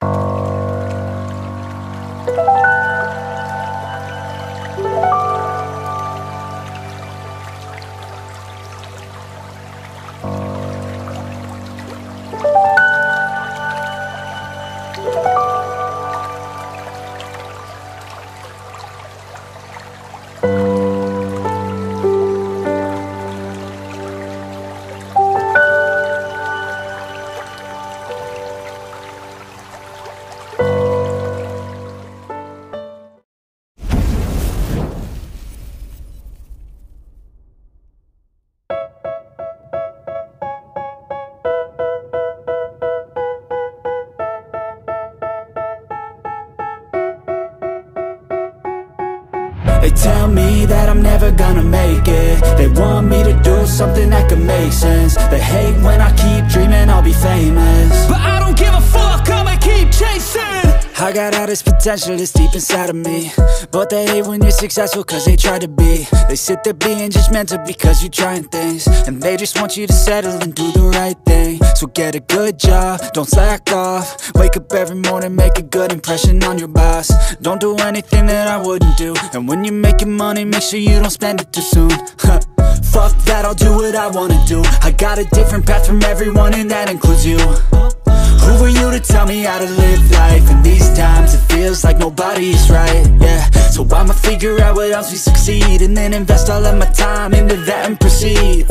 They tell me that I'm never gonna make it. They want me to do something that could make sense. They hate when I keep dreaming I'll be famous, but I don't give a fuck, I'ma keep chasing. I got all this potential that's deep inside of me, but they hate when you're successful cause they try to be. They sit there being judgmental because you're trying things, and they just want you to settle and do the right thing. So get a good job, don't slack off. Wake up every morning, make a good impression on your boss. Don't do anything that I wouldn't do, and when you're making money, make sure you don't spend it too soon. Fuck that, I'll do what I wanna do. I got a different path from everyone, and that includes you. Who are you to tell me how to live life? In these times it feels like nobody is right, yeah. So I'ma figure out what else we succeed, and then invest all of my time into that and proceed.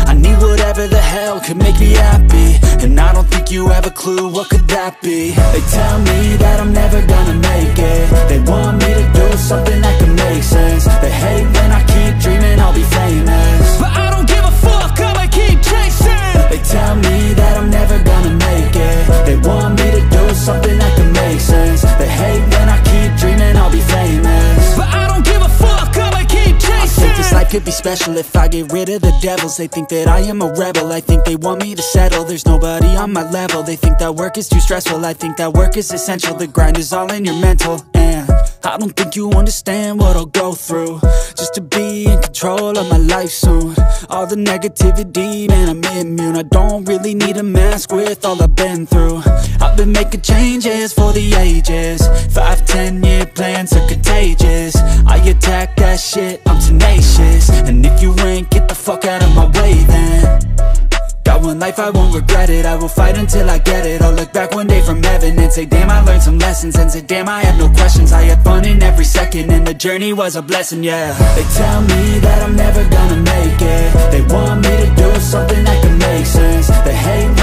I need whatever the hell could make me happy, and I don't think you have a clue what could that be. They tell me that I'm never gonna make it. They want me to do something that could make sense. They hate when I keep dreaming I'll be famous, but I don't give a fuck, I'ma keep chasing. They tell me that I'm never gonna make it. They want me to do something that could make sense. They hate when I keep dreaming I'll be famous, but I don't give a fuck, I'ma keep chasing. I think this life could be special if I get rid of the devils. They think that I am a rebel, I think they want me to settle. There's nobody on my level. They think that work is too stressful, I think that work is essential. The grind is all in your mental, and I don't think you understand what I'll go through just to be in control of my life soon. All the negativity, man, I'm immune. I don't really need a mask with all I've been through. I've been making changes for the ages. 5-10 year plans are contagious. I attack that shit, I'm tenacious. And if you ain't, get the fuck out of my way then. Got one life, I won't regret it. I will fight until I get it. I'll look back one day from heaven and say, damn, I learned some lessons. And say, damn, I had no questions. I had fun in every second, and the journey was a blessing, yeah. They tell me that I'm never gonna make it. They want me to do something that can make sense. They hate